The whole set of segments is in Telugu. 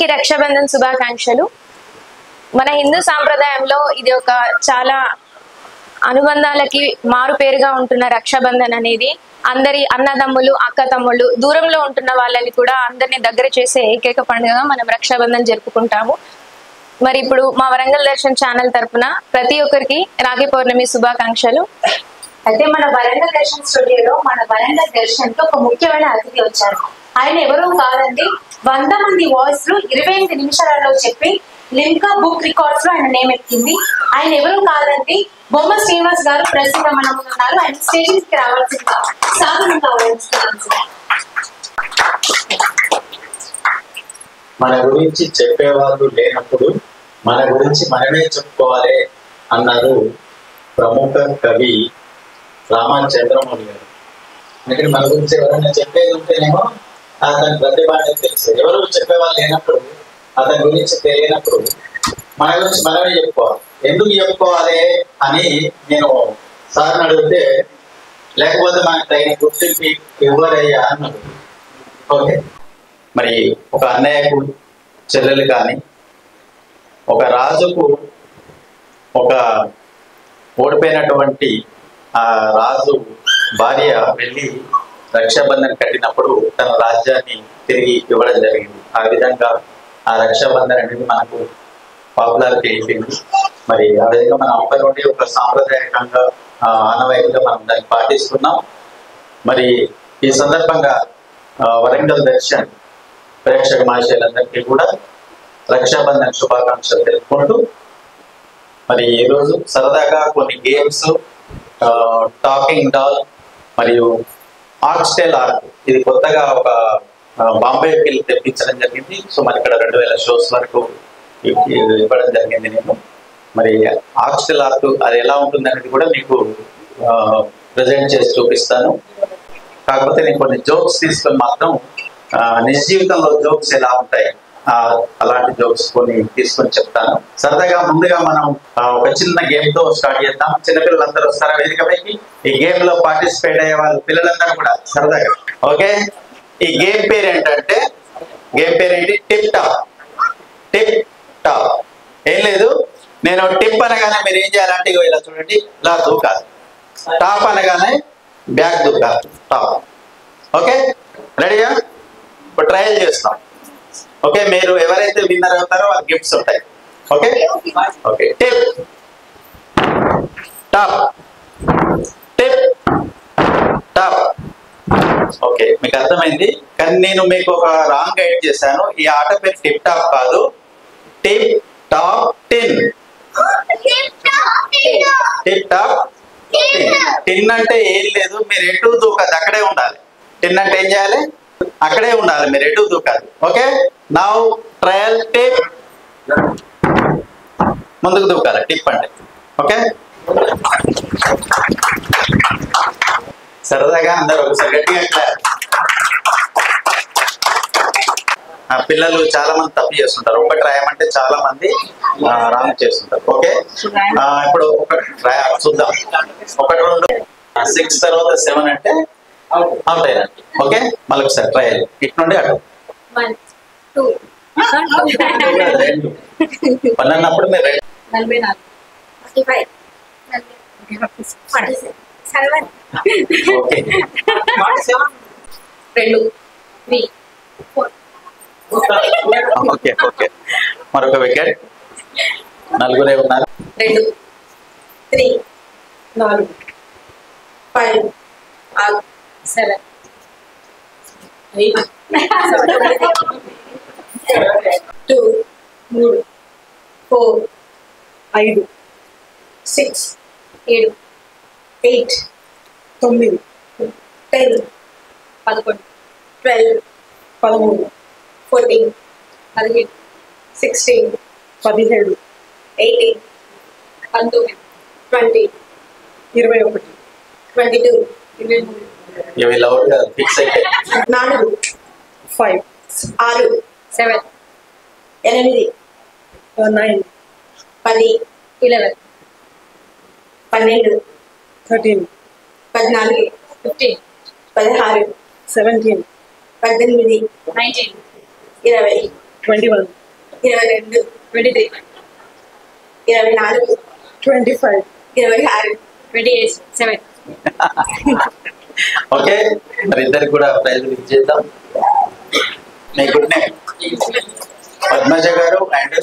అందరికీ రక్షాబంధన్ శుభాకాంక్షలు. మన హిందూ సాంప్రదాయంలో ఇది ఒక చాలా అనుబంధాలకి మారు పేరుగా ఉంటున్న రక్షాబంధన్ అనేది అందరి అన్నదమ్ములు అక్క తమ్ముళ్ళు దూరంలో ఉంటున్న వాళ్ళని కూడా అందరినీ దగ్గర చేసే ఏకైక పండుగగా మనం రక్షాబంధన్ జరుపుకుంటాము. మరి ఇప్పుడు మా వరంగల్ దర్శన్ ఛానల్ తరపున ప్రతి ఒక్కరికి రాఖీ పౌర్ణమి శుభాకాంక్షలు. అయితే మన వరంగల్ దర్శన్ స్టూడియోలో మన వరంగల్ దర్శన్ తో ఒక ముఖ్యమైన అతిథి వచ్చారు. ఆయన ఎవరో కాదండి, 100 మంది వాయిస్ లు 25 నిమిషాలలో చెప్పి లిమ్కా బుక్ రికార్డ్స్ లో ఆయన నేమ్ ఎక్కింది. ఆయన ఎవరో కాదండి, బొమ్మ శ్రీనివాస్ గారు ప్రస్తుతం మన ముందు ఉన్నారు. ఆయన స్టేజ్ కి రావాల్సిందిగా సాధారణంగా మన గురించి చెప్పేవాళ్ళు లేనప్పుడు మన గురించి మనమే చెప్పుకోవాలి అన్నారు ప్రముఖ కవి రామచంద్రమౌళి గారు. అందుకని మన గురించి ఎవరైనా చెప్పేది ఉంటేనేమో అతని ప్రతిభ అనేది తెలుసు. ఎవరు చెప్పేవాళ్ళు లేనప్పుడు అతని గురించి తెలియనప్పుడు మన గురించి మనమే చెప్పుకోవాలి. ఎందుకు చెప్పుకోవాలి అని నేను సార్ని అడిగితే, లేకపోతే మనకు తగిన గుర్తింపు ఎవరయ్యా అన్నాడు. ఓకే, మరి ఒక అన్నయ్యకు చెల్లెలు కానీ, ఒక రాజుకు ఒక ఓడిపోయినటువంటి ఆ రాజు భార్య వెళ్ళి రక్షాబంధన్ కట్టినప్పుడు తన రాజ్యాన్ని తిరిగి ఇవ్వడం జరిగింది. ఆ విధంగా ఆ రక్షాబంధన్ అనేది మనకు పాపులారిటీ అయిపోయింది. మరి ఆ విధంగా మనం అప్పటి నుండి ఒక సాంప్రదాయకంగా ఆనవాయితీగా మనం దాన్ని పాటిస్తున్నాం. మరి ఈ సందర్భంగా వరంగల్ దర్శన్ ప్రేక్షక మహాశయులందరికీ కూడా రక్షాబంధన్ శుభాకాంక్షలు తెలుపుకుంటూ, మరి ఈరోజు సరదాగా కొన్ని గేమ్స్, టాకింగ్ డాల్ మరియు ఆర్ట్స్టైల్ ఆర్ట్, ఇది కొత్తగా ఒక బాంబేకి వెళ్ళి తెప్పించడం జరిగింది. సో మరి ఇక్కడ 2000 షోస్ వరకు ఇవ్వడం జరిగింది. నేను మరి ఆర్ట్స్టైల్ ఆర్ట్ అది ఎలా ఉంటుంది అనేది కూడా మీకు ప్రజెంట్ చేసి చూపిస్తాను. కాకపోతే నేను కొన్ని జోక్స్ తీసుకొని మాత్రం నిజ జీవితంలో జోక్స్ ఎలా ఉంటాయి అలాంటి జోక్స్ కొన్ని తీసుకొని చెప్తాను. సరదాగా ముందుగా మనం ఒక చిన్న గేమ్ తో స్టార్ట్ చేద్దాం. చిన్నపిల్లలందరూ వస్తారా వేదికపైకి? ఈ గేమ్ లో పార్టిసిపేట్ అయ్యే వాళ్ళు పిల్లలందరూ కూడా సరదాగా. ఓకే, ఈ గేమ్ పేరు ఏంటంటే, టిప్ టాప్. టిప్ టాప్ ఏం లేదు, నేను టిప్ అనగానే మీరు ఏం చేయాలంటే ఇలా చూడండి, ఇలా దూకాలి. టాప్ అనగానే బ్యాక్ దూకాలి. టాప్. ఓకే, రెడీగా? ఇప్పుడు ట్రయల్ చేస్తాం. ఓకే, మీరు ఎవరైతే విన్నర్ అవుతారో వాళ్ళ గిఫ్ట్స్ ఉంటాయి. Okay okay, tip top, tip top. Okay, మీకు అర్థమైంది. కానీ నేను మీకు ఒక రాంగ్ గైడ్ చేశాను. ఈ ఆట పేరు టిప్ టాప్ కాదు, టిప్ టాప్ 10. టిప్ టాప్ 10 అంటే ఏం లేదు, మీరు ఎటు దూకాలి, అక్కడే ఉండాలి. 10 అంటే ఏం చేయాలి? అక్కడే ఉండాలి, మీరు ఎటు దూకాలి. Okay, now trial tip. ముందుకు దూకాలి టిప్ అంటే. ఓకే, సరదాగా అందరూ ఒకసారి గట్టిగా. పిల్లలు చాలా మంది తప్పు చేస్తుంటారు. ఒకటి రాయమంటే చాలా మంది రాంగ్ చేస్తుంటారు. ఓకే, ఇప్పుడు ఒకటి చూద్దాం. 1, 2, 6 తర్వాత 7 అంటే అవుట్ అయినట్టు. ఓకే, మళ్ళీ ఒకసారి ట్రయల్. ఇటు నుండి అటు 1, 2, 2 పని అన్నప్పుడు మీరు 44, 45, 47. ఓకే, 2, 3, 4. ఓకే ఓకే, మరొక వికెట్. 4 ఉన్నారు. 2, 3, 4, 5, 6, 7, 8, 2, 3, 4, 5, 6, 7, 8, 9, 10, 11, 12, 13, 14, 15, 16, 17, 18, 19, 20, 21, 22, 23. ఇవి లౌడ్గా ఫిక్స్ అయితే 4, 5, 6, 7, 8, 9, 10, 11, 12, 13, 14, 15, 16, 17, 18, 19, 20, 21, 22, 23, 24, 25, 26, 28, 7. ఓకే, మరి ఇద్దరికి కూడా ప్రైజ్ ఇచ్చేద్దాం. మీ గుడ్ నేమ్ పద్మజ గారు అండ్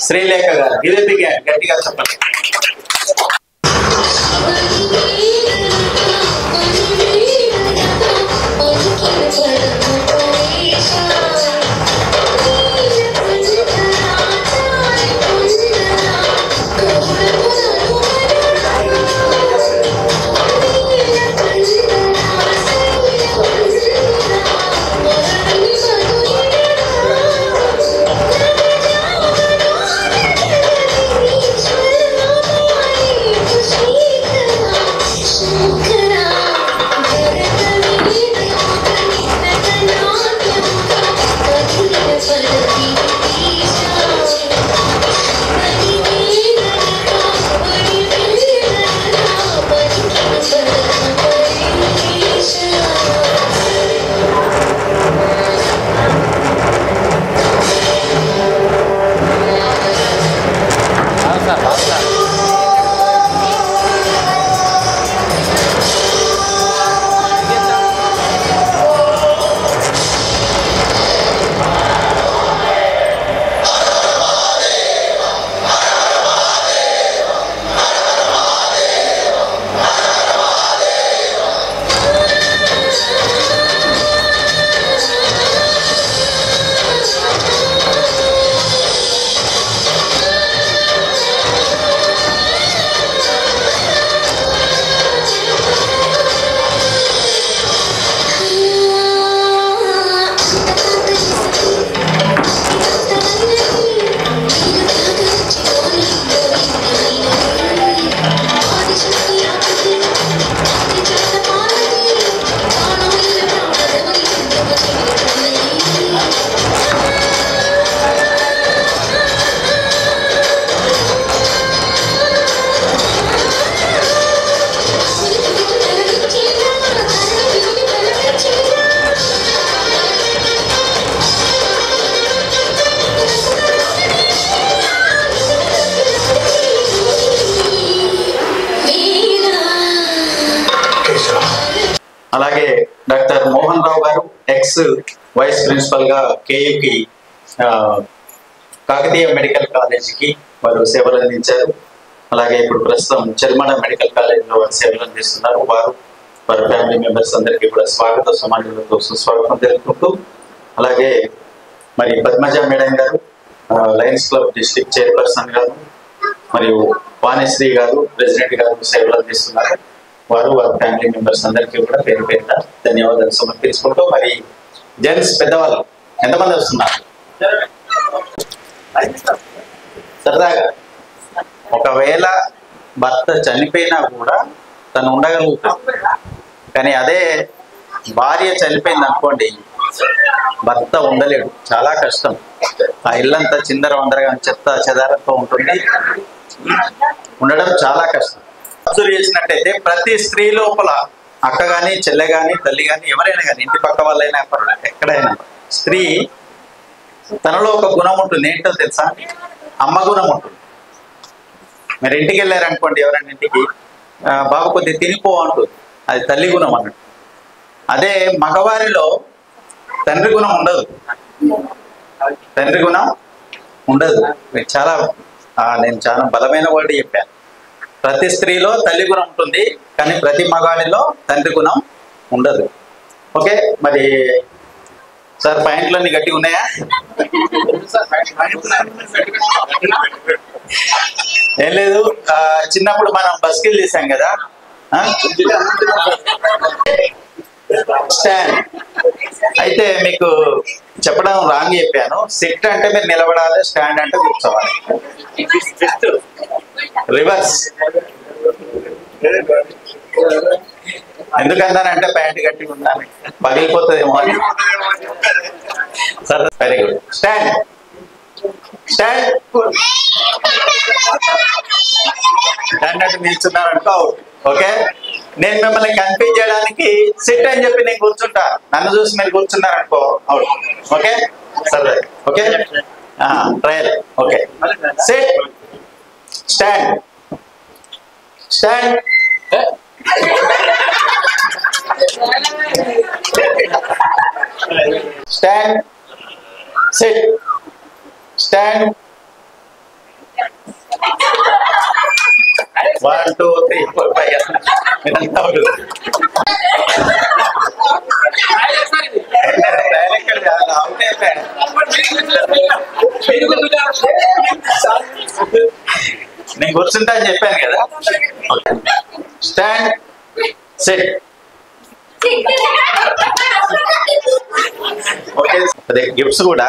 శ్రీలేఖ గారు. గిరిపి గట్టిగా చెప్పండి. అలాగే డాక్టర్ మోహన్ రావు గారు ఎక్స్ వైస్ ప్రిన్సిపల్ గా కేయుకి కాకతీయ మెడికల్ కాలేజీకి వారు సేవలు అందించారు. అలాగే ఇప్పుడు ప్రస్తుతం చెర్మడ మెడికల్ కాలేజీలో వారు సేవలు అందిస్తున్నారు. వారు వారి ఫ్యామిలీ మెంబర్స్ అందరికీ కూడా స్వాగత సమానులతో సుస్వాగతం తెలుపుకుంటూ, అలాగే మరి పద్మజ మేడం గారు లయన్స్ క్లబ్ డిస్ట్రిక్ట్ చైర్పర్సన్ గారు మరియు వాణిశ్రీ గారు ప్రెసిడెంట్ గారు సేవలు అందిస్తున్నారు. వారు వారి ఫ్యామిలీ మెంబర్స్ అందరికీ కూడా పేరు పేరున ధన్యవాదాలు సమర్పించుకుంటూ, మరి జెంట్స్ పెద్దవాళ్ళు ఎంతమంది వస్తున్నారు? సరదాగా ఒకవేళ భర్త చనిపోయినా కూడా తను ఉండగలుగుతాడు, కానీ అదే భార్య చనిపోయింది అనుకోండి, భర్త ఉండలేడు. చాలా కష్టం. ఆ ఇల్లంతా చిందర వందరగా చెత్త చెదారంతో ఉంటుంది, ఉండడం చాలా కష్టం. అబ్జర్వ్ చేసినట్టయితే ప్రతి స్త్రీ లోపల అక్క గాని చెల్లె గాని తల్లి గాని ఎవరైనా కానీ ఇంటి పక్క వాళ్ళైనా ఎక్కడైనా స్త్రీ తనలో ఒక గుణం ఉంటుంది. ఏంటో తెలుసా? అమ్మ గుణం ఉంటుంది. మీరు ఇంటికి వెళ్ళారనుకోండి, ఎవరైనా ఇంటికి, బాబు కొద్దిగా తినిపో అంటుంది, అది తల్లి గుణం అన్నట్టు. అదే మగవారిలో తండ్రి గుణం ఉండదు. తండ్రి గుణం ఉండదు. నేను చాలా బలమైన వర్డ్ చెప్పాను. ప్రతి స్త్రీలో తల్లి గుణం ఉంటుంది, కానీ ప్రతి మగాడిలో తండ్రి గుణం ఉండదు. ఓకే, మరి సార్ పాయింట్లన్నీ గట్టిగా ఉన్నాయా? ఏం లేదు, చిన్నప్పుడు మనం బస్కిల్ చేసాం కదా, స్టాండ్. అయితే మీకు చెప్పడం రాంగ్ చెప్పాను. సిట్ అంటే మీరు నిలబడాలి, స్టాండ్ అంటే కూర్చోవాలి. రివర్స్. ఎందుకన్నానంటే ప్యాంట్ గట్టిగా ఉండాలి, పగిలిపోతుందేమో అని. సరే, very good. Stand stand stand అంటే నిల్చున్నారనుకో అవుట్. ఓకే, నేను మిమ్మల్ని కన్ఫ్యూజ్ చేయడానికి సిట్ అని చెప్పి నేను కూర్చుంటా, నన్ను చూసి మీరు కూర్చున్నారు అనుకో అవుట్. ఓకే సరే okay trial. Okay SIT stand stand stand SIT stand 1 2 3 4 5 మీరంతా నేను కూర్చుంటా అని చెప్పాను కదా. Stand sit. ఓకే అదే గిఫ్ట్స్ కూడా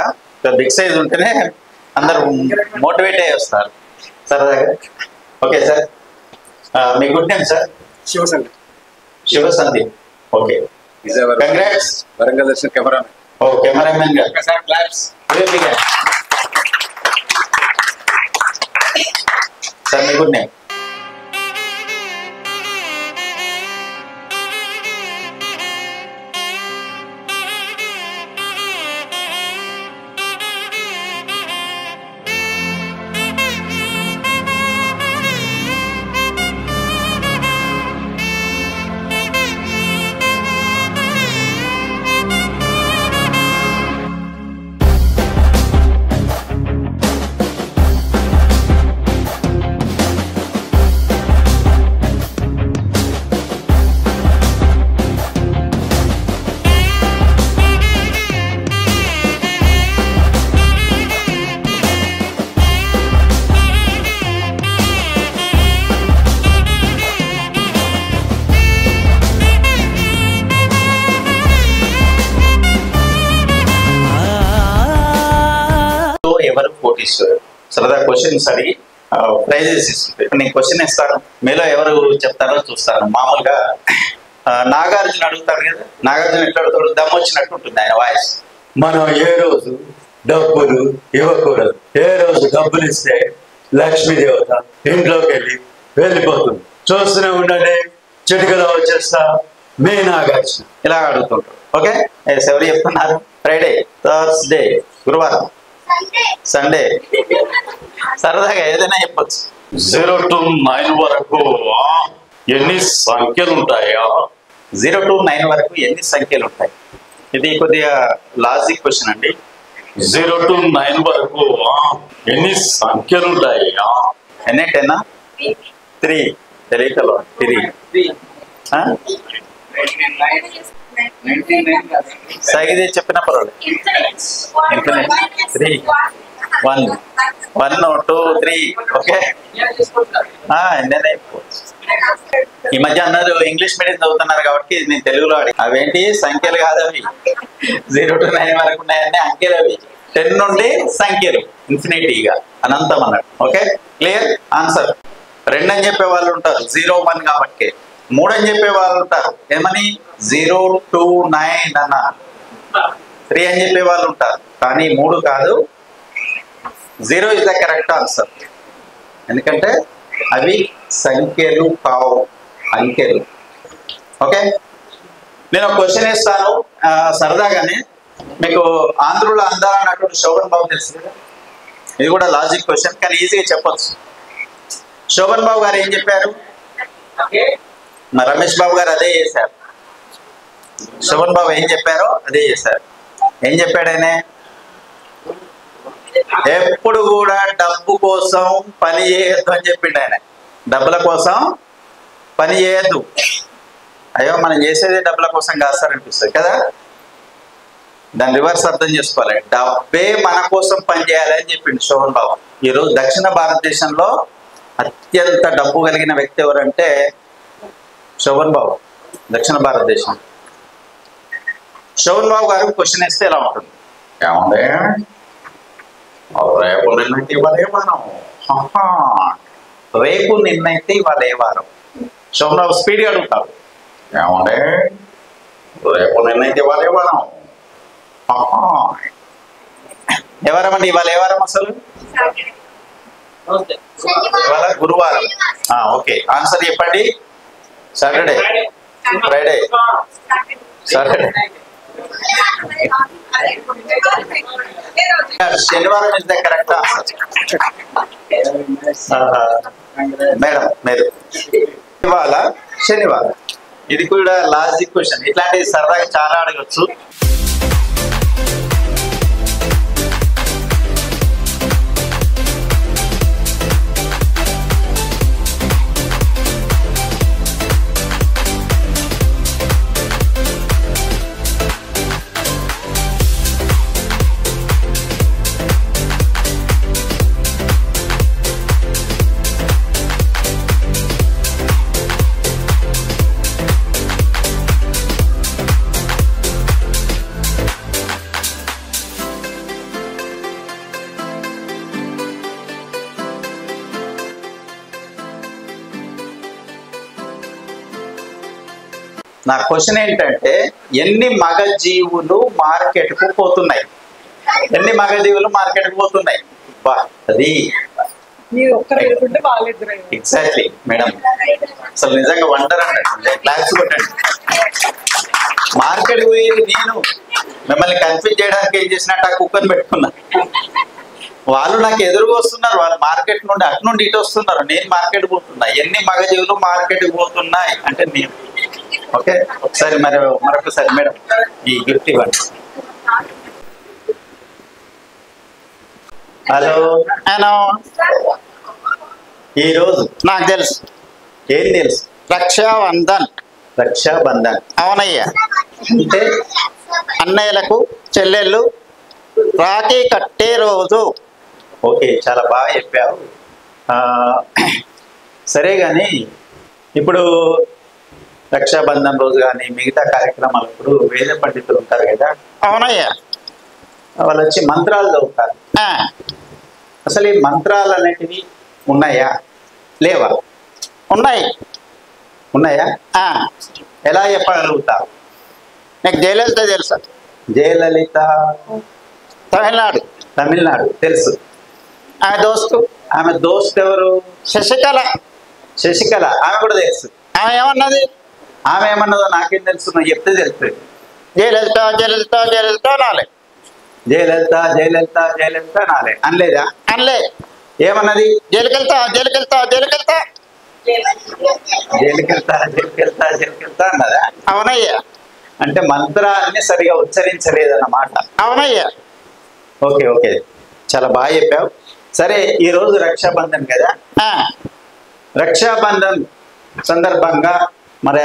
బిగ్ సైజ్ ఉంటేనే అందరు మోటివేట్ అయ్యి వస్తారు సరదాగా. ఓకే సార్ మీ good name sir? Shivasandhi. Shivasandhi. Okay congrats. Warangal Darshan cameraman. ఓ కెమెరామెన్ గారు సార్ క్లాప్స్. సార్ మీ గుడ్ నేమ్? ఎవరు పోటీస్తారు సరదా క్వశ్చన్స్ అడిగి ప్రైజెస్ ఇస్తుంది. నేను క్వశ్చన్ ఇస్తాను, మీలో ఎవరు చెప్తారో చూస్తాను. మామూలుగా నాగార్జున అడుగుతాను కదా, నాగార్జున ఎట్లా అడుగుతాడు? దమ్ వచ్చినట్టు ఉంటుంది ఆయన వాయిస్. మనం ఏ రోజు డబ్బులు ఇవ్వకూడదు, ఏ రోజు డబ్బులు ఇస్తే లక్ష్మీదేవత ఇంట్లోకి వెళ్ళిపోతుంది, చూస్తూనే ఉండండి చిటికలో వచ్చేస్తా మీ నాగార్జున. ఇలా అడుగుతుంటారు. ఓకే ఎవరు చెప్తున్నారు? ఫ్రైడే, థర్స్డే, గురువారం, సండే, సరదాగా ఏదైనా చెప్పచ్చు. 0 to 9 వరకు ఎన్ని సంఖ్యలు ఉంటాయా? 0 to 9 వరకు ఎన్ని సంఖ్యలు ఉంటాయి? ఇది కొద్దిగా లాజిక్ క్వశ్చన్ అండి. 0 to 9 వరకు ఎన్ని సంఖ్యలు ఉంటాయా? ఎన్ని 10? 3 తెలియకలో 3 సైజ్ చెప్పిన పర్వాలేదు. ఇన్ఫినిట్ 3 1 1 2 3. ఓకే ఈ మధ్య అందరూ ఇంగ్లీష్ మీడియం చదువుతున్నారు కాబట్టి నేను తెలుగులో అడిగి అవేంటి సంఖ్యలు కాదు అవి. 0 to 9 వరకు ఉన్నాయన్నీ అంకెలు అవి. 10 నుండి సంఖ్యలు ఇన్ఫినిటీగా అనంతం అన్నట్టు. Okay clear answer. 2 అని చెప్పే వాళ్ళు ఉంటారు 0 1 కాబట్టి. 3 అని చెప్పే వాళ్ళు ఉంటారు ఏమని 0 to 9 అన్న. 3 అని చెప్పే వాళ్ళు ఉంటారు కానీ 3 కాదు, 0 ఇస్ ద కరెక్ట్ ఆన్సర్. ఎందుకంటే అవి సంఖ్యలు కావు, అంకెలు. ఓకే నేను ఒక క్వశ్చన్ ఇస్తాను సరదాగానే. మీకు ఆంధ్రుల అందాల నటుడు శోభన్ బాబు తెలుసు కదా, ఇది కూడా లాజిక్ క్వశ్చన్ కానీ ఈజీగా చెప్పొచ్చు. శోభన్ బాబు గారు ఏం చెప్పారు? రమేష్ బాబు గారు అదే చేశారు. శోభన్ బాబు ఏం చెప్పారో అదే చేశారు. ఏం చెప్పాడు ఆయన? ఎప్పుడు కూడా డబ్బు కోసం పని చేయొద్దు అని చెప్పిండు ఆయన. డబ్బుల కోసం పని చేయొద్దు. అయ్యో మనం చేసేది డబ్బుల కోసం కాదు సార్ అనిపిస్తుంది కదా. దాన్ని రివర్స్ అర్థం చేసుకోవాలి. డబ్బే మన కోసం పని చేయాలని చెప్పిండు శోభన్ బాబు. ఈరోజు దక్షిణ భారతదేశంలో అత్యంత డబ్బు కలిగిన వ్యక్తి ఎవరంటే శోభన్ బాబు. దక్షిణ భారతదేశం. శోభన్ బాబు గారు క్వశ్చన్ ఇస్తే ఎలా ఉంటుంది? ఏమంటే రేపు నిన్నైతే ఇవాళ ఏ వారం, రేపు నిన్నైతే ఇవాళ ఏ వారం. శోభన్ బాబు స్పీడ్గా అడుగుతారు. ఏమంటే రేపు నిన్నైతే ఇవాళ ఏ వారం. ఏ వారం అండి? ఇవాళ ఏ వారం అసలు? ఇవాళ గురువారం. ఓకే ఆన్సర్ చెప్పండి. సాటర్డే, ఫ్రైడే, సాటర్డే, శనివారం ఇస్ ద కరెక్ట్ మేడం. మీరు ఇవాళ శనివారం, ఇది కూడా లాజిక్ క్వశ్చన్. ఇట్లాంటివి సరదాగా చాలా అడగచ్చు. నా క్వశ్చన్ ఏంటంటే, ఎన్ని మగజీవులు మార్కెట్కు పోతున్నాయి? ఎన్ని మగజీవులు మార్కెట్కు పోతున్నాయి? అది ఎగ్జాక్ట్లీ మేడం. అసలు నిజంగా వండర్ అన్నట్టు క్లాస్ కొట్టండి. మార్కెట్కి పోయి నేను మిమ్మల్ని కన్ఫ్యూజ్ చేయడానికి ఏం చేసినట్టు ఆ కుక్కర్ని పెట్టుకున్నా. వాళ్ళు నాకు ఎదురుగా వస్తున్నారు, వాళ్ళు మార్కెట్ నుండి అటు నుండి ఇటు వస్తున్నారు, నేను మార్కెట్ పోతున్నా. ఎన్ని మగజీవులు మార్కెట్కి పోతున్నాయి అంటే నేను. ఓకే, ఒకసారి మరొకసారి మేడం ఈ గిఫ్ట్ ఇవ్వండి. హలో హలో, ఈరోజు నాకు తెలుసు. ఏం తెలుసు? రక్షాబంధన్. రక్షాబంధన్, అవునయ్యా. అంటే అన్నయ్యలకు చెల్లెళ్ళు రాఖీ కట్టే రోజు. ఓకే, చాలా బాగా చెప్పావు. సరే కానీ ఇప్పుడు రక్షాబంధన్ రోజు కానీ మిగతా కార్యక్రమాలప్పుడు వేద పండితులు ఉంటారు కదా. అవునయ్యా. వాళ్ళు వచ్చి మంత్రాలు చదువుతారు. అసలు ఈ మంత్రాలు అనేటివి ఉన్నాయా లేవా? ఉన్నాయి. ఉన్నాయా? ఎలా చెప్పగలుగుతావు? నాకు జయలలిత తెలుసా? జయలలిత తమిళనాడు. తమిళనాడు తెలుసు. ఆమె దోస్తు ఎవరు? శశికళ. శశికళ, ఆమె కూడా తెలుసు. ఆమె ఏమన్నది? ఆమె ఏమన్నదో నాకేం తెలుసు, నువ్వు చెప్తే తెలుస్తుంది. జయలలిత జయలలిత జయలలిత నాలే. జయలలిత జయలలిత జయలలిత నాలే అనలేదా? అనలే. ఏమన్నది? జైలుకెళ్తా జైలుకెళ్తా జైలుకెళ్తా జైలుకెళ్తా జైలుకెళ్తా జైలుకెళ్తా అన్నదా? అవునయ్యా. అంటే మంత్రాన్ని సరిగా ఉచ్చరించలేదన్నమాట. అవునయ్యా. ఓకే ఓకే, చాలా బాగా చెప్పావు. సరే, ఈరోజు రక్షాబంధన్ కదా. రక్షాబంధన్ సందర్భంగా మరి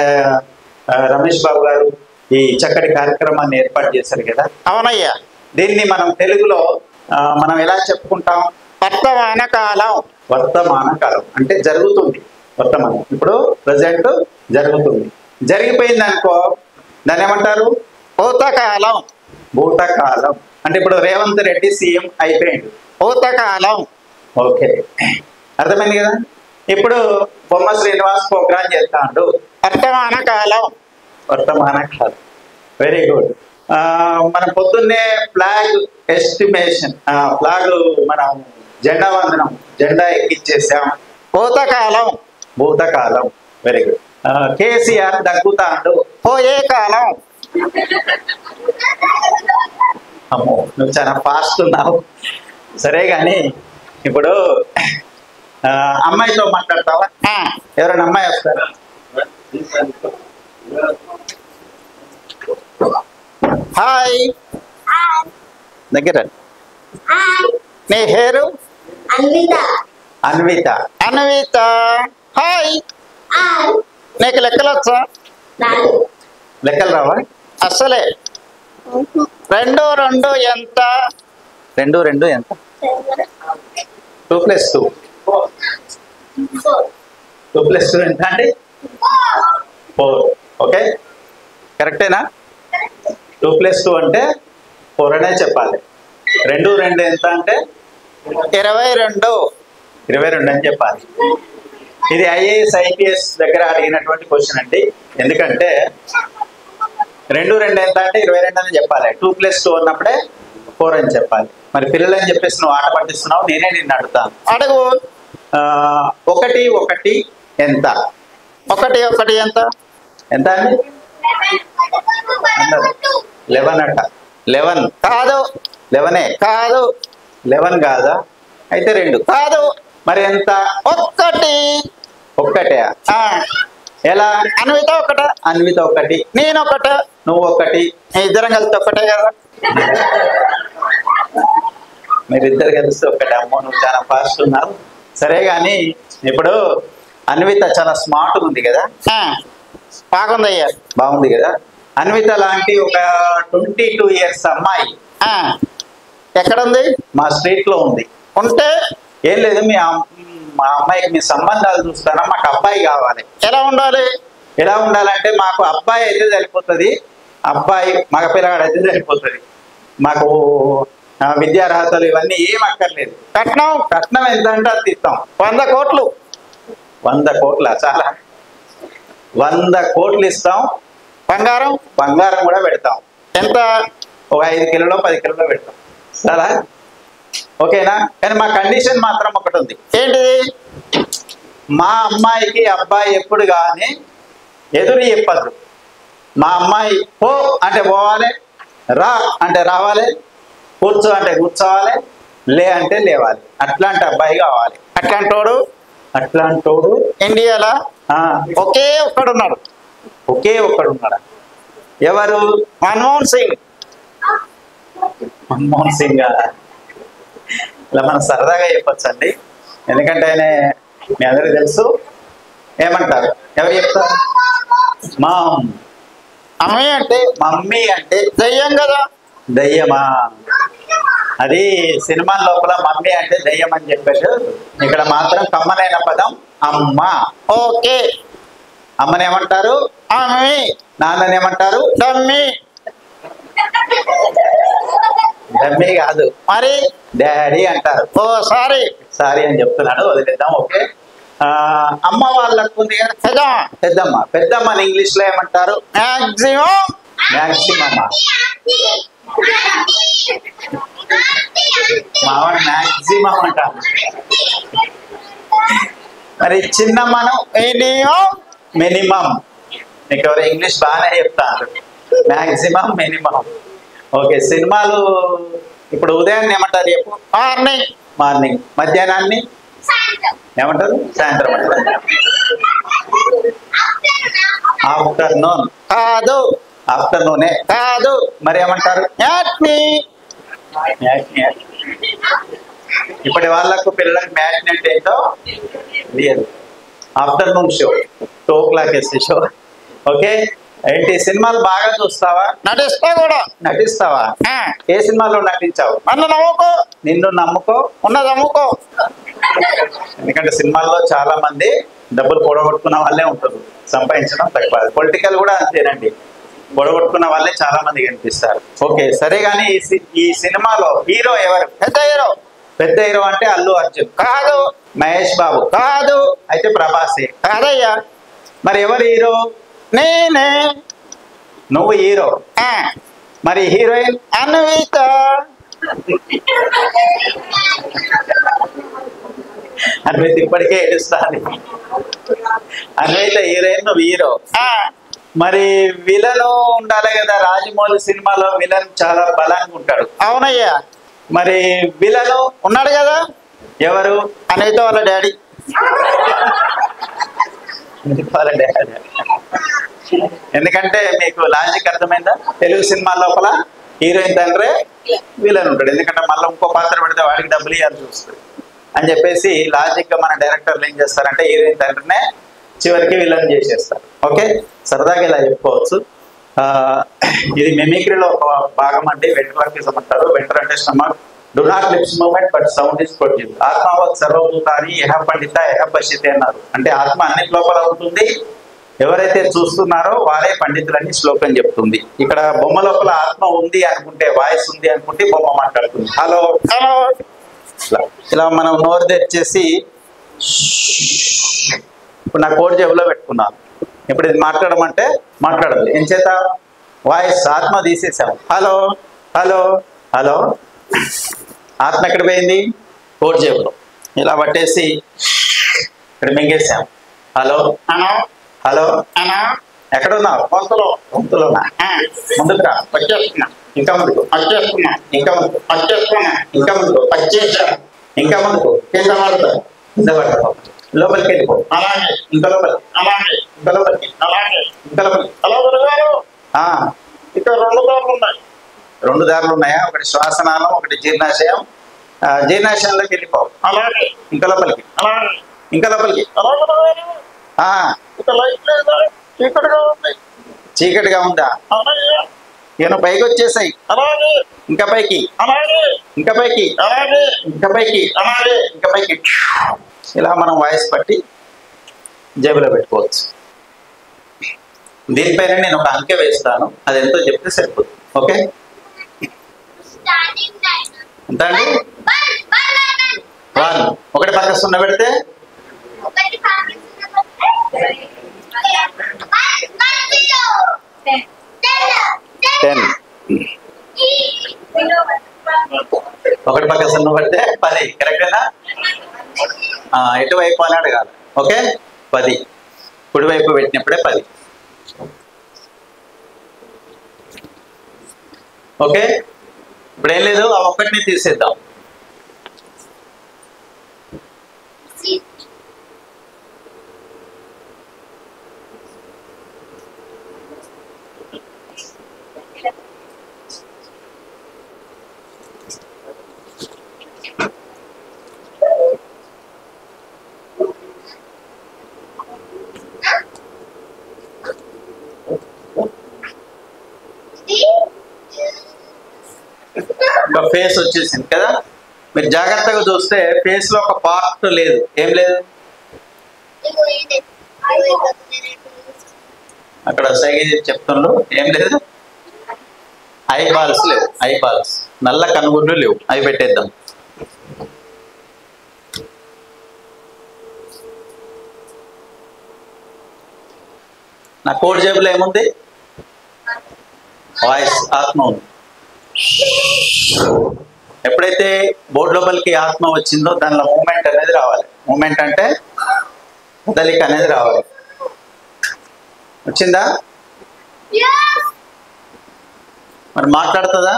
రమేష్ బాబు గారు ఈ చక్కటి కార్యక్రమాన్ని ఏర్పాటు చేశారు కదా. అవునయ్యా. దీన్ని మనం తెలుగులో మనం ఎలా చెప్పుకుంటాం? వర్తమాన కాలం. వర్తమాన కాలం అంటే జరుగుతుంది. వర్తమానం ఇప్పుడు ప్రజెంట్ జరుగుతుంది. జరిగిపోయింది అనుకో, దాన్ని ఏమంటారు? భూతకాలం. భూతకాలం అంటే ఇప్పుడు రేవంత్ రెడ్డి సీఎం అయిపోయింది. భూతకాలం. ఓకే, అర్థమైంది కదా. ఇప్పుడు బొమ్మ శ్రీనివాస్ ప్రోగ్రాం చేస్తాడు. వర్తమాన కాలం. వర్తమాన కాలం. Very good. మనం పొద్దున్నే ఫ్లాగ్ ఎస్టిమేషన్, ఫ్లాగ్ మనం జెండా వందనం, జెండా ఎక్కిచ్చేసాం. భూతకాలం. భూతకాలం. Very good. కేసీఆర్ దగ్గుతాడు. పోయే కాలం. అమ్మో, నువ్వు చాలా ఫాస్ట్ ఉన్నావు. సరే కానీ ఇప్పుడు అమ్మాయితో మాట్లాడతావా? ఎవరైనా అమ్మాయి వస్తారా? హాయ్. దగ్గర నీ పేరు? అన్విత. అన్విత. అన్విత హాయ్. నీకు లెక్కలు వచ్చా? లెక్కలు రావా అస్సలే? 2 2 ఎంత? 2 2 ఎంత? 2 + 2. 2 + 2 ఎంత అండి? 4. ఓకే, కరెక్టేనా? 2 + 2 అంటే 4 అనే చెప్పాలి. 2 2 ఎంత అంటే 22. 22 అని చెప్పాలి. ఇది ఐఏఎస్ ఐపీఎస్ దగ్గర అడిగినటువంటి క్వశ్చన్ అండి. ఎందుకంటే 2 2 ఎంత అంటే 22 అని చెప్పాలి. 2 + 2 అన్నప్పుడే 4 అని చెప్పాలి. మరి పిల్లలని చెప్పేసి నువ్వు ఆట పట్టిస్తున్నావు, నేనే నిన్ను అడుగుతాను. అడుగు. 1 1 ఎంత? ఒకటి ఒకటి ఎంత ఎంత అండి 11 అట 11 కాదు 11 కాదు 11 కాదా అయితే 2 కాదు మరి ఎంత ఒక్కటి ఒక్కటే ఎలా అన్విత ఒకట అన్విత ఒకటి నేను ఒకట నువ్వు ఒకటి ఇద్దరం కలిసి ఒక్కటే కదా మీరిద్దరు కలిసి ఒక్కటే అమ్మో నువ్వు చాలా ఫాస్ట్ ఉన్నావు సరే కానీ ఇప్పుడు అన్విత చాలా స్మార్ట్గా ఉంది కదా బాగుందయ్యా బాగుంది కదా అన్విత లాంటి ఒక 22 years అమ్మాయి ఎక్కడుంది మా స్ట్రీట్ లో ఉంది ఉంటే ఏం లేదు మా అమ్మాయికి మీ సంబంధాలు చూస్తారా మాకు అబ్బాయి కావాలి ఎలా ఉండాలంటే మాకు అబ్బాయి అయితే సరిపోతుంది అబ్బాయి మగ పిల్లగాడు అయితే సరిపోతుంది మాకు విద్యార్హతలు ఇవన్నీ ఏం అక్కర్లేదు కట్నం ఎంత అంటే అది ఇస్తాం 100 కోట్లు 100 కోట్ల చాలా 100 కోట్లు ఇస్తాం బంగారం కూడా పెడతాం ఎంత ఒక 5 కిలోలో 10 కిలోలో పెడతాం చాలా ఓకేనా కానీ మా కండిషన్ మాత్రం ఒకటి ఉంది ఏంటిది మా అమ్మాయికి అబ్బాయి ఎప్పుడు కానీ ఎదురు చెప్పద్దు మా అమ్మాయి పో అంటే పోవాలి రా అంటే రావాలి కూర్చో అంటే కూర్చోవాలి లే అంటే లేవాలి అట్లాంటి అబ్బాయి కావాలి అట్లాంటోడు ఇండియాలో ఒకే ఒక్కడున్నాడు ఎవరు మన్మోహన్ సింగ్ ఇలా మనం సరదాగా చెప్పొచ్చండి ఎందుకంటే ఆయన మీ అందరికీ తెలుసు ఏమంటారు ఎవరు చెప్తారు మమ్మీ అంటే దయ్యం కదా దయ్యమా అది సినిమా లోపల మమ్మీ అంటే దయ్యం అని చెప్పాడు ఇక్కడ మాత్రం కమ్మనైన పదం అమ్మ ఓకే అమ్మని ఏమంటారు అమ్మి నాన్నని ఏమంటారు డమ్మీ కాదు మరి డాడీ అంటారు ఓ సారీ అని చెప్తున్నాడు వదిలేద్దాం ఓకే అమ్మ వాళ్ళకు ఉంది కదా పెద్దమ్మని ఇంగ్లీష్ లో ఏమంటారు మ్యాక్సిమమ్ మావాడు మ్యాక్సిమం అంటారు మరి చిన్నమ్మను మినిమం మీకు ఎవరు ఇంగ్లీష్ బాగానే చెప్తారు మ్యాక్సిమం మినిమం ఓకే సినిమాలు ఇప్పుడు ఉదయాన్ని ఏమంటారు చెప్పు మార్నింగ్ మధ్యాహ్నాన్ని ఏమంటారు సాయంత్రం అంటారు ఆఫ్టర్నూనే కాదు మరి ఏమంటారు ఇప్పటి వాళ్ళకు పిల్లలకి మ్యాట్ని అంటే ఏంటో లేదు ఆఫ్టర్నూన్ షో 2 o'clock వేసే షో ఓకే ఏంటి సినిమాలు బాగా చూస్తావా నటిస్తావా ఏ సినిమాలో నటించావు నిన్ను నమ్ముకో ఉన్నది అమ్ముకో ఎందుకంటే సినిమాల్లో చాలా మంది డబ్బులు పొడగొట్టుకున్న వాళ్ళే ఉంటారు సంపాదించడం తక్కువ పొలిటికల్ కూడా అంతేనండి పొడగొట్టుకున్న వాళ్ళే చాలా మంది కనిపిస్తారు ఓకే సరే కానీ ఈ సినిమాలో హీరో ఎవరు పెద్ద హీరో అంటే అల్లు అర్జున్ కాదు మహేష్ బాబు కాదు అయితే ప్రభాసే కాదయ్యా మరి ఎవరు హీరో నేనే నువ్వు హీరో మరి హీరోయిన్ అన్విత అన్విత ఇప్పటికే ఏడుస్తాను అన్విత హీరోయిన్ నువ్వు హీరో మరి విలన్ ఉండాలి కదా రాజమౌళి సినిమాలో విలన్ చాలా బలంగా ఉంటాడు అవునయ్యా మరి విలన్ ఉన్నాడు కదా ఎవరు అన్విత వాళ్ళ డాడీ ఎందుకంటే మీకు లాజిక్ అర్థమైందా తెలుగు సినిమా లోపల హీరోయిన్ తండ్రే విలన్ ఉంటాడు ఎందుకంటే మళ్ళీ ఇంకో పాత్ర పెడితే వాడికి డబ్బులు ఇవ్వాల్సి వస్తుంది అని చెప్పేసి లాజిక్ గా మన డైరెక్టర్లు ఏం చేస్తారంటే హీరోయిన్ తండ్రినే చివరికి విలన్ చేసేస్తారు ఓకే సరదాగా ఇలా చెప్పుకోవచ్చు ఇది మిమిక్రీలో ఒక భాగం అండి వెంట్రలాక్విజం అంటారు వెంటర్ అంటే stomach do not lips movement but sound is produce ఆత్మవత్ సర్వభూతాన్ని యహ పండిత యహ పశ్యతే అన్నారు అంటే ఆత్మ అన్నిటి లోపల ఉంటుంది ఎవరైతే చూస్తున్నారో వారే పండితులని శ్లోకం చెప్తుంది ఇక్కడ బొమ్మ లోపల ఆత్మ ఉంది అనుకుంటే వాయిస్ ఉంది అనుకుంటే బొమ్మ మాట్లాడుతుంది హలో హలో ఇలా మనం నోరు తెచ్చేసి ఇప్పుడు నా కోడ్ జేబులో పెట్టుకున్నాను ఇప్పుడు ఇది మాట్లాడమంటే మాట్లాడదు ఏం చేత వాయిస్ ఆత్మ తీసేసాము హలో హలో హలో ఆత్మ ఎక్కడ పోయింది కోడ్ జేబులో ఇలా పట్టేసి ఇక్కడ మింగేసాము హలో హలో ఎక్కడ ఉన్నావు? వంతులోనా? ముందుకు రా. వచ్చేస్తున్నా ఇంకా ముందుకు. వచ్చేస్తున్నా ఇంకా ముందుకు. వచ్చేస్తున్నా ఇంకా ముందుకు. వచ్చేసా ఇంకా ముందుకు. కింద పడతా కింద పడతావు. లోపలికి వెళ్ళిపో. అలాగే ఇంకా లోపలికి. అలాగే ఇంకా లోపలికి. అలాగే ఇంకా లోపలికి. అలా గురుగారు ఆ, ఇక్కడ 2 దారులు ఉన్నాయి. 2 దారులు ఉన్నాయా? ఒకటి శ్వాసనాళం, ఒకటి జీర్ణాశయం. జీర్ణాశయంలోకి వెళ్ళిపో. అలాగే ఇంకా లోపలికి. అలాగే ఇంకా లోపలికి. అలా గురుగారు ఆ, ఇక్కడ లైట్ లేదా చీకటిగా ఉంది. చీకటిగా ఉందా? అలాగే నేను పైకి వచ్చేసాయి. అలాగే ఇంకా పైకి. అలాగే ఇంకా పైకి. అలాగే ఇంకా పైకి. అలాగే ఇంకా పైకి. ఇలా మనం వాయిస్ పట్టి జేబులో పెట్టుకోవచ్చు. దీనిపైన నేను ఒక అంకె వేస్తాను, అది ఎంతో చెప్తే సరిపోతుంది. ఓకే, ఎంత అండి? 1. ఒకటి పక్క 0 పెడితే 10. ఒకటి పక్క 0 పెడితే 10. కరెక్టేనా? ఎటువైపు అని అడగాలి. ఓకే, 10. కుడివైపు పెట్టినప్పుడే 10. ఓకే, ఇప్పుడు ఏం లేదు, ఆ ఒక్కటిని తీసేద్దాం. ఒక ఫేస్ వచ్చేసింది కదా. మీరు జాగ్రత్తగా చూస్తే ఫేస్ లో ఒక పార్ట్ లేదు. ఏం లేదు? అక్కడ సైగ చెప్తున్నారు. ఏం లేదు? ఐ బాల్స్ లేవు. ఐ బాల్స్, నల్ల కనుగుడ్లు లేవు. అవి పెట్టేద్దాం. నా కోడ్ జేబులో ఏముంది? వాయిస్, ఆత్మ ఉంది. ఎప్పుడైతే బోర్డు లోపలికి ఆత్మ వచ్చిందో దానిలో మూమెంట్ అనేది రావాలి. మూమెంట్ అంటే కదలిక అనేది రావాలి. వచ్చిందా? మరి మాట్లాడుతుందా?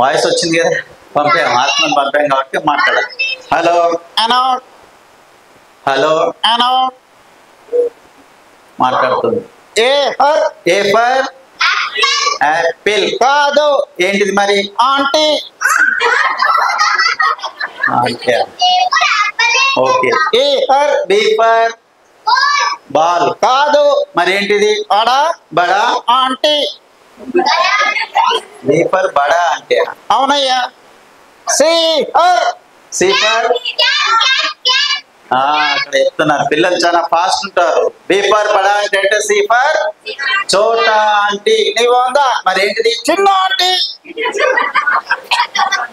వాయిస్ వచ్చింది కదా, పంపాం. ఆత్మను పంపాం కాబట్టి మాట్లాడాలి. హలో అనో హలో అనో మాట్లాడుతుంది. ఏ హర్ ఏ ఫర్ యాపిల్. కాదు ఏంటిది మరి? Aunty okay. ఏ హర్ బి ఫర్ బాల్. కాదు మరి ఏంటిది? అడా బడా. ఆంటీ బి ఫర్ బడా అంటే అవునయ్యా. సి హర్ సి ఫర్ అక్కడ చెప్తున్నారు. పిల్లలు చాలా ఫాస్ట్ ఉంటారు. బి ఫర్ బడా అంటే సి ఫర్ చోటా ఆంటీ. నీవు ఉందా? మరి ఏంటిది? చిన్న ఆంటీ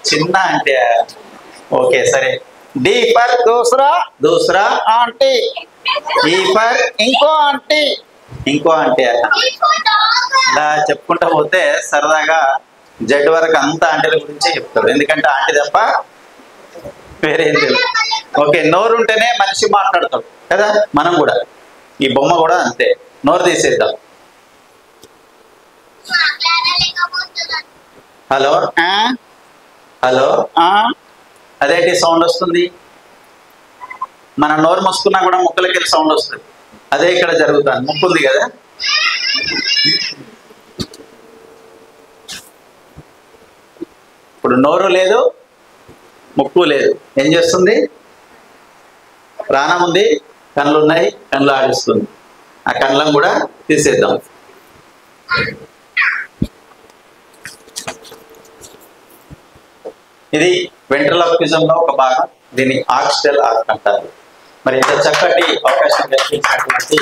చిన్న అంటే ఓకే సరే. డి ఫర్ దూసరా దూసరా ఆంటీ. ఈ ఫర్ ఇంకో ఆంటీ. ఇంకో అంటే ఇలా చెప్పుకుంటా పోతే సరదాగా జడ్ వరకు అంత ఆంటీల గురించే చెప్తాడు. ఎందుకంటే ఆంటీ తప్ప వేరేం తెలియదు. ఓకే, నోరు ఉంటేనే మనిషి మాట్లాడతాడు కదా. మనం కూడా ఈ బొమ్మ కూడా అంతే. నోరు తీసేద్దాం. హలో ఆ? హలో, ఆ? అదేంటి సౌండ్ వస్తుంది? మన నోరు మూసుకున్నా కూడా ముక్కలకి వెళ్ళి సౌండ్ వస్తుంది. అదే ఇక్కడ జరుగుతుంది. ముక్కు ఉంది కదా. ఇప్పుడు నోరు లేదు, ముక్కు లేదు. ఏం చేస్తుంది? ప్రాణం ఉంది, కళ్ళు ఉన్నాయి, కళ్ళు ఆడిస్తుంది. ఆ కళ్ళను కూడా తీసేద్దాం. ఇది వెంట్రలాక్విజంలో ఒక భాగం. దీన్ని ఆక్సిటల్ ఆర్ట్ అంటారు. మరి ఇంత చక్కటి అవకాశం కల్పించినటువంటి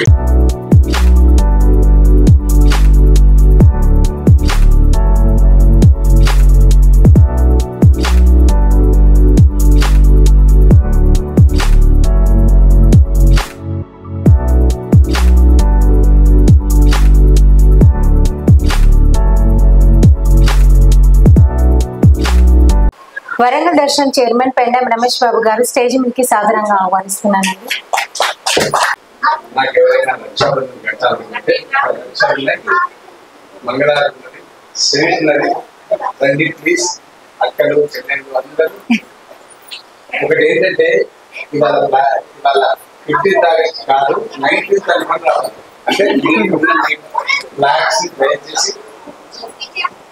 వరంగల్ దర్శన్ చైర్మన్ పెండం రమేష్ బాబు గారు స్టేజ్ మీదకి సాధారణంగా ఆహ్వానిస్తున్నానండి. నాకు ఎవరైనా రక్షాబంధం కట్టాలంటే రక్షాబంధనకి మంగళవారం ఉన్నది, స్వీట్ ఉన్నది, రండి ప్లీజ్ అక్కలు చెల్లెళ్ళు అందరూ. ఒకటి ఏంటంటే ఇవాళ 15th ఆగస్ట్ కాదు 19th అనుకుని రావాలి. అంటే ఫ్లాగ్స్ దయచేసి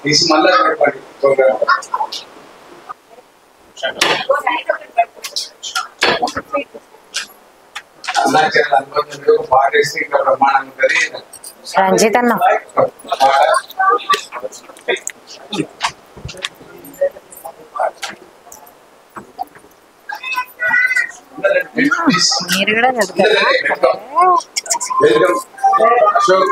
తీసి మళ్ళీ పెట్టండి ప్రోగ్రామ్. అన్నా చాలా అనుభవం పాట వేస్తే ఇంకా బ్రహ్మాండంగా ఉంటుంది. రంజిత్ అన్న మీరు కూడా వెల్కమ్ అశోక్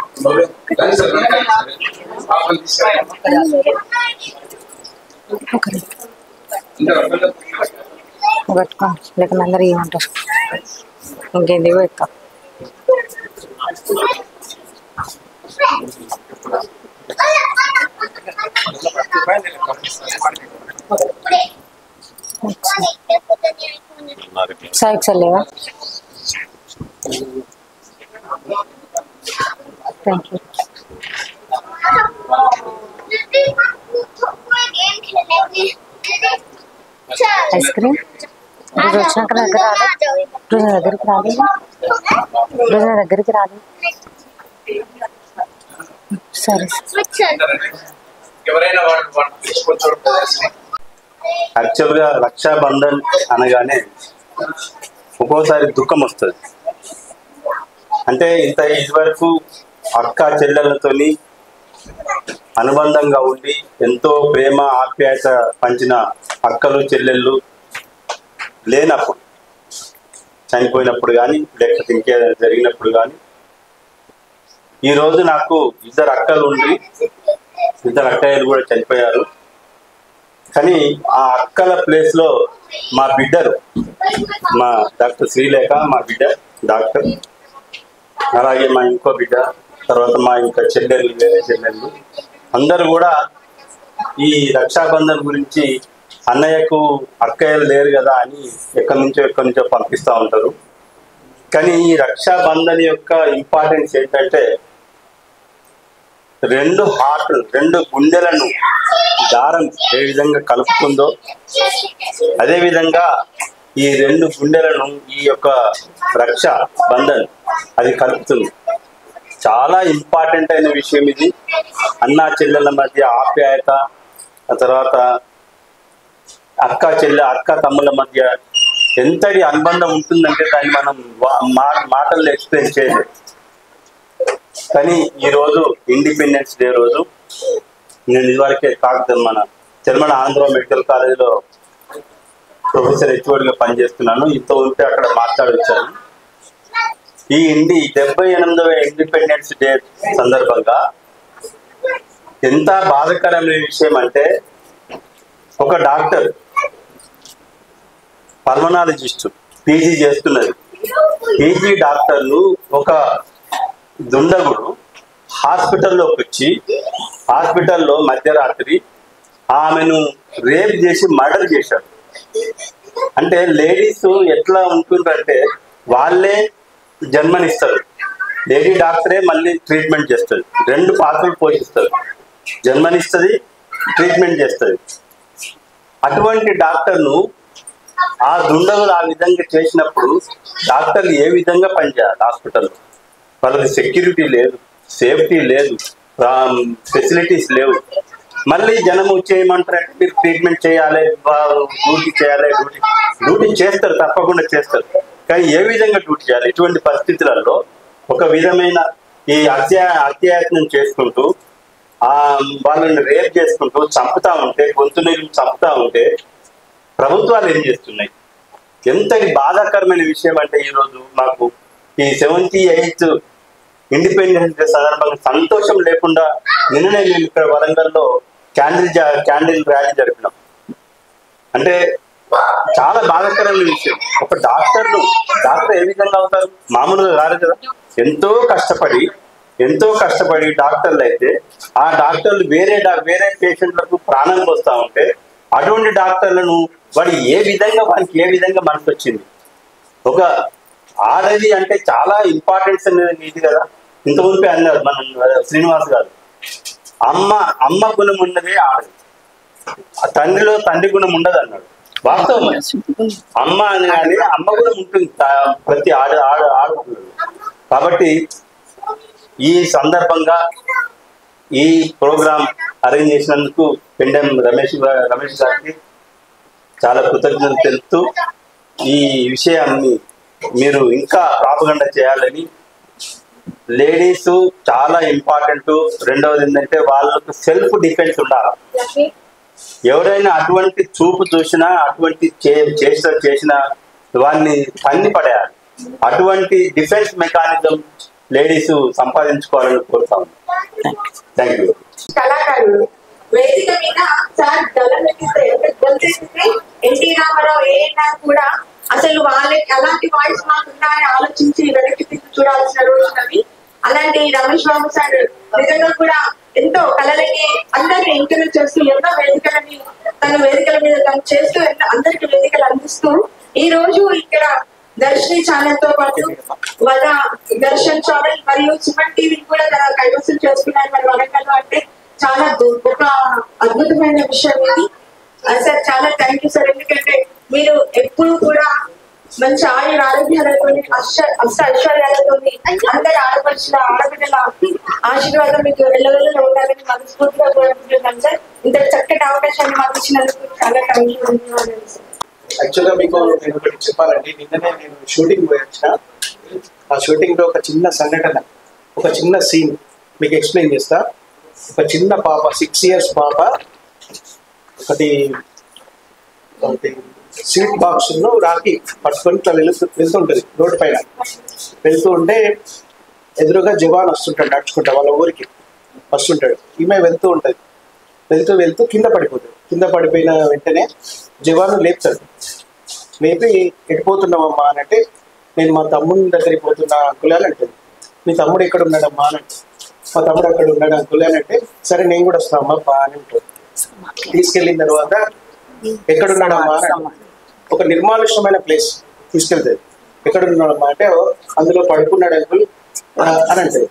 పట్టుకో లేకపోతే అందరు ఏమంటారు ఇంకేంది పెడతాం. సైడ్ లేవా? Thank you. ఐస్ క్రీమ్ రోజు వచ్చినాక దగ్గర రాలేదు, రోజు దగ్గరికి రాలేదు, రోజు దగ్గరికి రాలేదు. సరే ఎవరైనా యాక్చువల్గా రక్షాబంధన్ అనగానే ఒక్కోసారి దుఃఖం వస్తుంది. అంటే ఇదివరకు అక్క చెల్లెళ్ళతోని అనుబంధంగా ఉండి ఎంతో ప్రేమ ఆప్యాయత పంచిన అక్కలు చెల్లెళ్ళు లేనప్పుడు, చనిపోయినప్పుడు కానీ లేకపోతే ఇంకేదైనా జరిగినప్పుడు కానీ, ఈరోజు నాకు 2 అక్కలు ఉండి 2 అక్కయ్యలు కూడా చనిపోయారు. కానీ ఆ అక్కల ప్లేస్లో మా బిడ్డలు, మా డాక్టర్ శ్రీలేఖ మా బిడ్డ డాక్టర్, అలాగే మా ఇంకో బిడ్డ, తర్వాత మా ఇంకా చెల్లెళ్ళు, వేరే చెల్లెళ్ళు అందరూ కూడా ఈ రక్షాబంధన్ గురించి అన్నయ్యకు అక్కయ్యలు లేరు కదా అని ఎక్కడి నుంచో పంపిస్తూ ఉంటారు. కానీ ఈ రక్షాబంధన్ యొక్క ఇంపార్టెన్స్ ఏంటంటే 2 గుండెలను దారం ఏ విధంగా కలుపుతుందో అదే విధంగా ఈ 2 గుండెలను ఈ యొక్క రక్షా బంధన్ అది కలుపుతుంది. చాలా ఇంపార్టెంట్ అయిన విషయం ఇది. అన్నా చెల్లెల మధ్య ఆప్యాయత, ఆ తర్వాత అక్క తమ్ముల మధ్య ఎంతటి అనుబంధం ఉంటుందంటే దాన్ని మనం మాటల్లో ఎక్స్ప్లెయిన్ చేయలేదు. కానీ ఈరోజు ఇండిపెండెన్స్ డే రోజు నేను ఇదివరకే మన తెలంగాణ ఆంధ్ర మెడికల్ కాలేజీలో ప్రొఫెసర్ హెచ్ఓడిగా పనిచేస్తున్నాను. ఇంత ఉంటే అక్కడ మాట్లాడొచ్చాను. ఈ 78వ ఇండిపెండెన్స్ డే సందర్భంగా ఎంత బాధాకరమైన విషయం అంటే, ఒక డాక్టర్ పల్మనాలజిస్ట్ పీజీ చేస్తున్నది. పీజీ డాక్టర్లు ఒక దుండగుడు హాస్పిటల్లోకి వచ్చి హాస్పిటల్లో మధ్యరాత్రి ఆమెను రేప్ చేసి మర్డర్ చేశాడు. అంటే లేడీస్ ఎట్లా ఉంటుందంటే వాళ్ళే జన్మనిస్తారు, లేడీ డాక్టరే మళ్ళీ ట్రీట్మెంట్ చేస్తుంది. 2 పాత్రలు పోషిస్తారు, జన్మనిస్తుంది, ట్రీట్మెంట్ చేస్తుంది. అటువంటి డాక్టర్ను ఆ దుండగులు ఆ విధంగా చేసినప్పుడు డాక్టర్లు ఏ విధంగా పనిచేయాలి హాస్పిటల్లో? వాళ్ళకి సెక్యూరిటీ లేదు, సేఫ్టీ లేదు, ఫెసిలిటీస్ లేవు. మళ్ళీ జనం చేయమంటారంటే మీరు ట్రీట్మెంట్ చేయాలి, డ్యూటీ చేయాలి. డ్యూటీ చేస్తారు, తప్పకుండా చేస్తారు. కానీ ఏ విధంగా డ్యూటీ చేయాలి? ఇటువంటి పరిస్థితులలో ఒక విధమైన ఈ అత్యాయత్నం చేసుకుంటూ వాళ్ళని రేప్ చేసుకుంటూ చంపుతా ఉంటే, గొంతు నీళ్ళు చంపుతా ఉంటే ప్రభుత్వాలు ఏం చేస్తున్నాయి? ఎంతటి బాధాకరమైన విషయం అంటే ఈరోజు మాకు ఈ 78th ఇండిపెండెన్స్ డే సందర్భంగా సంతోషం లేకుండా నిన్ననే మేము ఇక్కడ వరంగల్లో క్యాండిల్ ర్యాలీ జరిపినాం. అంటే చాలా బాధాకరమైన విషయం. ఒక డాక్టర్ ఏ విధంగా అవుతారు? మామూలుగా కాదు కదా. ఎంతో కష్టపడి డాక్టర్లు అయితే ఆ డాక్టర్లు వేరే పేషెంట్లకు ప్రాణం పోస్తా ఉంటే అటువంటి డాక్టర్లను వాడికి ఏ విధంగా మనసు వచ్చింది? ఒక ఆడది అంటే చాలా ఇంపార్టెన్స్ అనేది ఇది కదా. ఇంతకుముందు అన్నారు మనం శ్రీనివాస్ గారు, అమ్మ గుణం ఉన్నదే ఆడది, తండ్రిలో తండ్రి గుణం ఉండదు అన్నాడు. వాస్తవం. అమ్మ అని అమ్మ గుణం ఉంటుంది ప్రతి ఆడపిల్లలు. కాబట్టి ఈ సందర్భంగా ఈ ప్రోగ్రాం అరేంజ్ చేసినందుకు పెండెం రమేష్ గారికి చాలా కృతజ్ఞతలు తెలుపుతూ, ఈ విషయాన్ని మీరు ఇంకా ప్రాపగండ చేయాలని. లేడీస్ చాలా ఇంపార్టెంట్. రెండవది ఏంటంటే వాళ్ళకు సెల్ఫ్ డిఫెన్స్ ఉండాలి. ఎవరైనా అటువంటి చూపు చూసినా, అటువంటి చేసినా వాడిని తన్ని పడేయాలి. అటువంటి డిఫెన్స్ మెకానిజం లేడీస్ సంపాదించుకోవాలని కోరుతాము. Thank you. కళాకారులు వేదిక మీద సార్ గలమెత్తితే ఎన్టీ రామారావు ఏఎన్ఆర్ కూడా అసలు వాళ్ళకి అలాంటి వాయిస్ మాకు ఉన్నాయని ఆలోచించి వెనక్కి తిరిగి చూడాల్సిన రోజునవి. అలాంటి రమేష్ బాబు సార్ నిజంగా కూడా ఎంతో కళలకి అందరినీ ఎంకరేజ్ చేస్తూ ఎన్నో వేదికలని తన వేదికల మీద తను చేస్తూ అందరికి వేదికలు అందిస్తూ ఈ రోజు ఇక్కడ దర్శిని ఛానల్ తో పాటు వాళ్ళ దర్శన్ ఛానల్ మరియు సుమన్ టీవీని కూడా తన కైవసం చేసుకున్నారు మరి వరంగల్. అంటే చాలా ఒక అద్భుతమైన విషయం ఇది. సార్ చాలా థ్యాంక్ యూ సార్. ఎందుకంటే మీరు ఎప్పుడు కూడా మంచి ఆరోగ్యాలతో అష్ట ఐశ్వర్యాలతో అందరి ఆడపడుచుల ఆడబిడ్డల ఆశీర్వాదం మీకు వెళ్ళవెళ్ళలో ఉండాలని మనస్ఫూర్తిగా కోరుకుంటున్నాం సార్. ఇంత చక్కటి అవకాశాన్ని మాకు ఇచ్చినందుకు చాలా థ్యాంక్ యూ. ధన్యవాదాలు సార్. యాక్చువల్గా మీకు నేను ఒకటి చెప్పాలండి. నిన్ననే నేను షూటింగ్ పోయొచ్చిన. ఆ షూటింగ్ లో ఒక చిన్న సంఘటన, ఒక చిన్న సీన్ మీకు ఎక్స్ప్లెయిన్ చేస్తా. ఒక చిన్న పాప 6 years పాప ఒకటి స్వీట్ బాక్స్ రాకి పట్టుకొని ఇట్లా వెళ్తుంటది. రోడ్డు పైన వెళ్తూ ఉంటే ఎదురుగా జవాన్ వస్తుంటాడు నడుచుకుంటా, వాళ్ళ ఊరికి వస్తుంటాడు. ఈమె వెళ్తూ ఉంటది. వెళ్తూ కింద పడిపోతుంది. కింద పడిపోయిన వెంటనే జవాను లేపుతాడు. లేపి ఎడిపోతున్నామమ్మా అని అంటే, నేను మా తమ్ముడి దగ్గరికి పోతున్నా అంకుల్ అని అంటుంది. మీ తమ్ముడు ఎక్కడ ఉన్నాడమ్మా అని అంటే, మా తమ్ముడు అక్కడ ఉన్నాడు అంకుల్ అని అంటే, సరే నేను కూడా వస్తానమ్మా బా అని ఉంటుంది. తీసుకెళ్ళిన తర్వాత ఎక్కడున్నాడమ్మా అని, ఒక నిర్మానుష్యమైన ప్లేస్ తీసుకెళ్తాడు. ఎక్కడున్నాడమ్మా అంటే, అందులో పడుకున్నాడు అంకుల్ అని అంటే,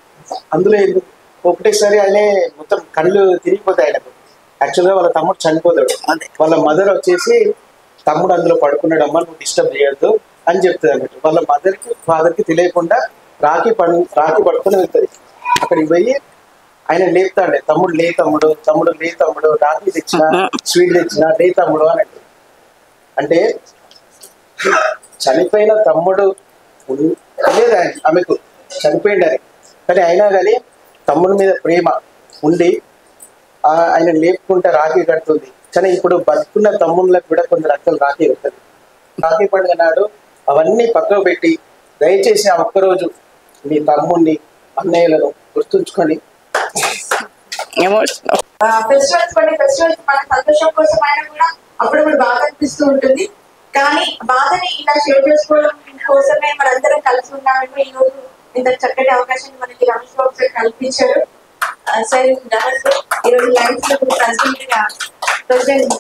అందులో ఒకటేసారి ఆయనే మొత్తం కళ్ళు తిరిగిపోతాయి ఆయనకు. యాక్చువల్గా వాళ్ళ తమ్ముడు చనిపోతాడు. వాళ్ళ మదర్ వచ్చేసి తమ్ముడు అందులో పడుకున్నాడమ్మా నువ్వు డిస్టర్బ్ చేయొద్దు అని చెప్తుంది అన్నట్టు. వాళ్ళ ఫాదర్కి తెలియకుండా రాఖీ పట్టుకుని వెళ్తుంది. అక్కడికి పోయి ఆయన లేపుతాడు, తమ్ముడు లే తమ్ముడు, తమ్ముడు లే తమ్ముడు, రాఖీ తెచ్చినా స్వీట్ తెచ్చినా లే తమ్ముడు అన్నట్టు. అంటే చనిపోయిన తమ్ముడు తెలియదు ఆమెకు చనిపోయిండని, కానీ అయినా కానీ తమ్ముడి మీద ప్రేమ ఉండి ఆయన లేపుకుంటే రాఖీ కడుతుంది. కానీ ఇప్పుడు బతుకున్న తమ్ముళ్ళకి కూడా కొందరు అక్కలు రాఖీ కడుతుంది. రాఖీ పండుగ నాడు అవన్నీ పక్కకు పెట్టి దయచేసి ఆ ఒక్కరోజు మీ తమ్ముడిని అన్నయ్యలను గుర్తుంచుకొని ఫెస్టివల్స్ మన సంతోషం కోసం అయినా కూడా అప్పుడప్పుడు బాధ అనిపిస్తూ ఉంటుంది. కానీ బాధని ఇలా షేర్ చేసుకోవడం కోసమే మనందరం కలిసి ఉన్నామేమో ఈ రోజు ఇంత చక్కటి అవకాశాన్ని మనకి రమేష్ బాబు సార్ కల్పించారు. సార్ ఈరోజు లైన్స్ లో ప్రెసిడెంట్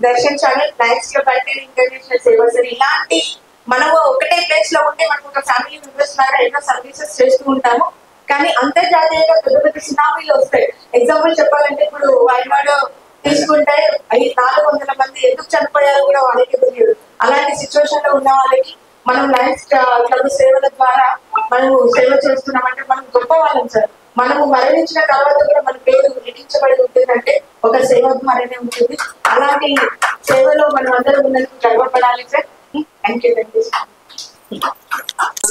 దర్శన్ ఛానల్ లైన్స్ లో బట్టి ఇంటర్నేషనల్ సేవ సార్. ఇలాంటి మనము ఒకటే ప్లేస్ లో ఉంటే మనకు ఒక ఫ్యామిలీ మెంబర్స్ లాగా ఎన్నో సర్వీసెస్ చేస్తూ ఉంటాము. కానీ అంతర్జాతీయంగా పెద్ద పెద్ద సునామీలు వస్తాయి. ఎగ్జాంపుల్ చెప్పాలంటే ఇప్పుడు వాయనాడు తీసుకుంటే 400 మంది ఎందుకు చనిపోయారో కూడా వాళ్ళకి తెలియదు. అలాంటి సిచ్యువేషన్ లో ఉన్న వాళ్ళకి మనం లైన్స్ క్లబ్ సేవల ద్వారా మనం సేవ చేస్తున్నామంటే మనం గొప్ప వాళ్ళం సార్. మనము మరణించిన తర్వాత కూడా మన పేరు లిఖించబడి ఉంటుందంటే ఒక సేవ ద్వారానే ఉంటుంది. అలాంటి సేవలో మనం అందరం ఉన్నందుకు గర్వపడాలి సార్. Thank you.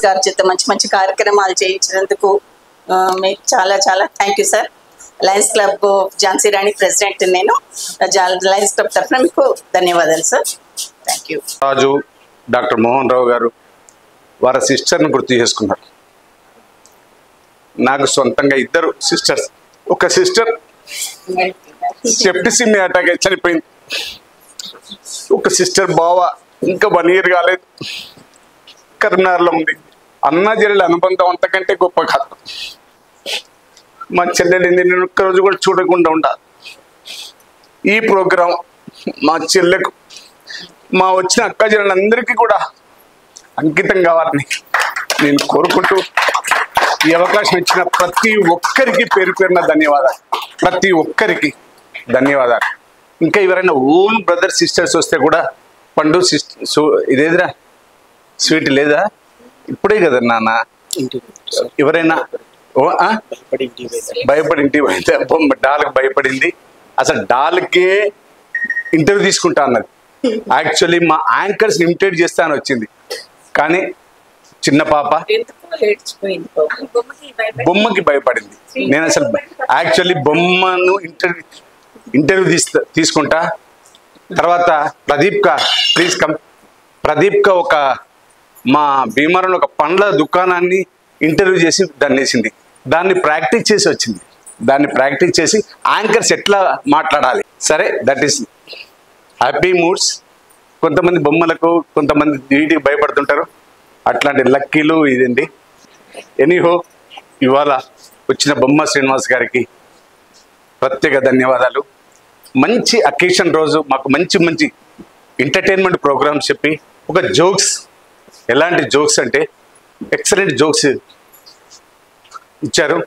గారి చేత మంచి మంచి కార్యక్రమాలు చేయించినందుకు మీకు చాలా చాలా thank you sir. Lions Club Jhansi Rani president నేను. లయన్స్ క్లబ్ తరఫున మీకు ధన్యవాదాలు సార్. Thank you. Raju doctor Mohan Rao గారు వారి సిస్టర్ను గుర్తు చేసుకున్నారు. నాకు సొంతంగా 2 సిస్టర్స్. ఒక సిస్టర్ సెప్టిసిమియా అటాక్ చనిపోయింది. ఒక సిస్టర్ బావ ఇంకా 1 year కాలేదు, కరీంనగర్లో ఉంది. అన్న చెల్లెల అనుబంధం అంతకంటే గొప్ప కాదు. మా చెల్లెలింది నేను ఒక్కరోజు కూడా చూడకుండా ఉంటా. ఈ ప్రోగ్రాం మా చెల్లెకు, మా వచ్చిన అక్క చెల్లెలందరికీ కూడా అంకితం కావాలని నేను కోరుకుంటూ ఈ అవకాశం ఇచ్చిన ప్రతి ఒక్కరికి పేరు పేరున ధన్యవాదాలు. ప్రతి ఒక్కరికి ధన్యవాదాలు. ఇంకా ఎవరైనా ఓన్ బ్రదర్ సిస్టర్స్ వస్తే కూడా పండు ఇదేదిరా స్వీట్ లేదా ఇప్పుడే కదా నాన్న ఎవరైనా భయపడి ఇంటికి పోయింది. డాల్కి భయపడింది. అసలు డాల్కే ఇంటర్వ్యూ తీసుకుంటా అన్నది. యాక్చువల్లీ మా యాంకర్స్ ఇమిటేట్ చేస్తా అని వచ్చింది, కానీ చిన్న పాప బొమ్మకి భయపడింది. నేను అసలు యాక్చువల్లీ బొమ్మను ఇంటర్వ్యూ తీసుకుంటా. తర్వాత ప్లీజ్ కమ్ ప్రదీప్క ఒక మా భీమవరంలో ఒక పండ్ల దుకాణాన్ని ఇంటర్వ్యూ చేసి దాన్ని వేసింది. దాన్ని ప్రాక్టీస్ చేసి వచ్చింది. దాన్ని ప్రాక్టీస్ చేసి యాంకర్స్ ఎట్లా మాట్లాడాలి. సరే, దట్ ఈస్ హ్యాపీ మూడ్స్. కొంతమంది బొమ్మలకు కొంతమంది వీటికి భయపడుతుంటారు. అట్లాంటి లక్కీలు ఇదండి. ఎనీహో ఇవాళ వచ్చిన బొమ్మ శ్రీనివాస్ గారికి ప్రత్యేక ధన్యవాదాలు. మంచి అకేషన్ రోజు మాకు మంచి మంచి ఎంటర్టైన్మెంట్ ప్రోగ్రామ్స్ చెప్పి ఒక జోక్స్, ఎలాంటి జోక్స్ అంటే ఎక్సలెంట్ జోక్స్ ఇచ్చారు.